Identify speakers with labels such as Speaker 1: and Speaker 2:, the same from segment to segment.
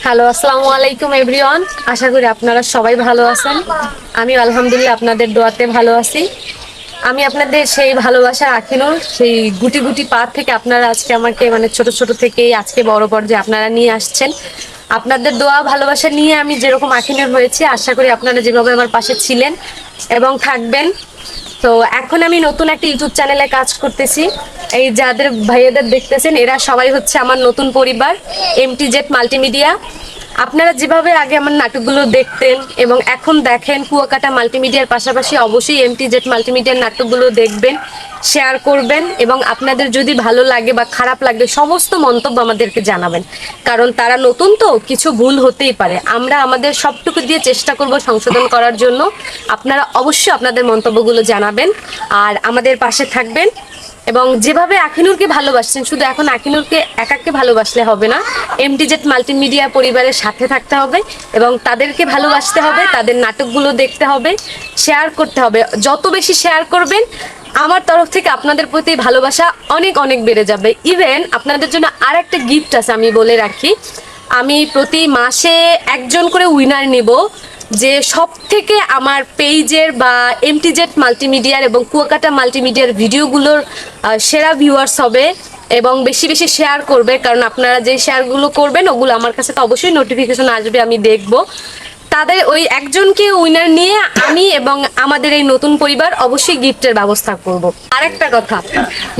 Speaker 1: Hello, আসসালামু আলাইকুম everyone. আশা করি আপনারা সবাই ভালো আছেন। আমি আলহামদুলিল্লাহ আপনাদের দোয়াতে ভালো আছি। আমি আপনাদের সেই ভালোবাসার আখিনুর, সেই গুটি গুটি পা থেকে আপনারা আজকে আমাকে ছোট ছোট থেকেই আজকে বড় পর্যায়ে আপনারা নিয়ে আসছেন। আপনাদের দোয়া ভালোবাসা নিয়ে আমি যেরকম আখিনুর হয়েছি, আশা করি আপনারা যেভাবে আমার পাশে ছিলেন এবং থাকবেন। তো এখন আমি নতুন একটা ইউটিউব চ্যানেলে কাজ করতেছি। এই যাদের ভাইয়াদের দেখতেছেন, এরা সবাই হচ্ছে আমার নতুন পরিবার, MTZ মাল্টিমিডিয়া। আপনারা যেভাবে আগে আমার নাটকগুলো দেখতেন এবং এখন দেখেন কুয়াকাটা মাল্টিমিডিয়ার পাশাপাশি অবশ্যই MTZ মাল্টিমিডিয়ার নাটকগুলো দেখবেন, শেয়ার করবেন এবং আপনাদের যদি ভালো লাগে বা খারাপ লাগে সমস্ত মন্তব্য আমাদেরকে জানাবেন। কারণ তারা নতুন, তো কিছু ভুল হতেই পারে। আমরা আমাদের সবটুকু দিয়ে চেষ্টা করব সংশোধন করার জন্য। আপনারা অবশ্যই আপনাদের মন্তব্যগুলো জানাবেন আর আমাদের পাশে থাকবেন। এবং যেভাবে আখিনুরকে ভালোবাসছেন, শুধু এখন আখিনুরকে একাকে ভালোবাসলে হবে না, MTZ মাল্টিমিডিয়া পরিবারের সাথে থাকতে হবে এবং তাদেরকে ভালোবাসতে হবে, তাদের নাটকগুলো দেখতে হবে, শেয়ার করতে হবে। যত বেশি শেয়ার করবেন, আমার তরফ থেকে আপনাদের প্রতি ভালোবাসা অনেক অনেক বেড়ে যাবে। ইভেন আপনাদের জন্য আর একটা গিফট আছে, আমি বলে রাখি। আমি প্রতি মাসে একজন করে উইনার নিব, যে সব থেকে আমার পেজের বা MTZ মাল্টিমিডিয়ার এবং কুয়াকাটা মাল্টিমিডিয়ার ভিডিওগুলোর সেরা ভিউয়ার্স হবে এবং বেশি বেশি শেয়ার করবে। কারণ আপনারা যে শেয়ারগুলো করবেন ওগুলো আমার কাছে তো অবশ্যই নোটিফিকেশন আসবে, আমি দেখব। তাদের ওই একজনকে উইনার নিয়ে আমি এবং আমাদের এই নতুন পরিবার অবশ্যই গিফটের ব্যবস্থা করব। আরেকটা কথা,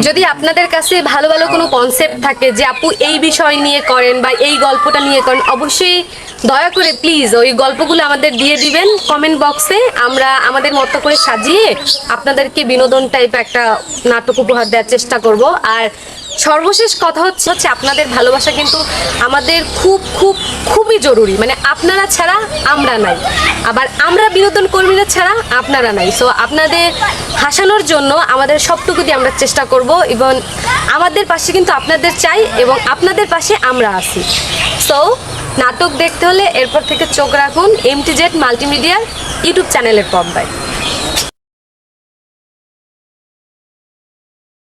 Speaker 1: যদি আপনাদের কাছে ভালো ভালো কোনো কনসেপ্ট থাকে যে আপু এই বিষয় নিয়ে করেন বা এই গল্পটা নিয়ে করেন, অবশ্যই দয়া করে প্লিজ ওই গল্পগুলো আমাদের দিয়ে দিবেন কমেন্ট বক্সে। আমরা আমাদের মতো করে সাজিয়ে আপনাদেরকে বিনোদন টাইপ একটা নাটক উপহার দেওয়ার চেষ্টা করব। আর সর্বশেষ কথা হচ্ছে আপনাদের ভালোবাসা কিন্তু আমাদের খুব খুব খুবই জরুরি। আপনারা ছাড়া আমরা নাই, আবার আমরা বিনোদন কর্মীরা ছাড়া আপনারা নাই। সো আপনাদের হাসানোর জন্য আমাদের সবটুকু দিয়ে আমরা চেষ্টা করব এবং আমাদের পাশে কিন্তু আপনাদের চাই এবং আপনাদের পাশে আমরা আছি। সো নাটক দেখতে হলে এরপর থেকে চোখ রাখুন MTZ মাল্টিমিডিয়ার ইউটিউব চ্যানেলের পর্দায়।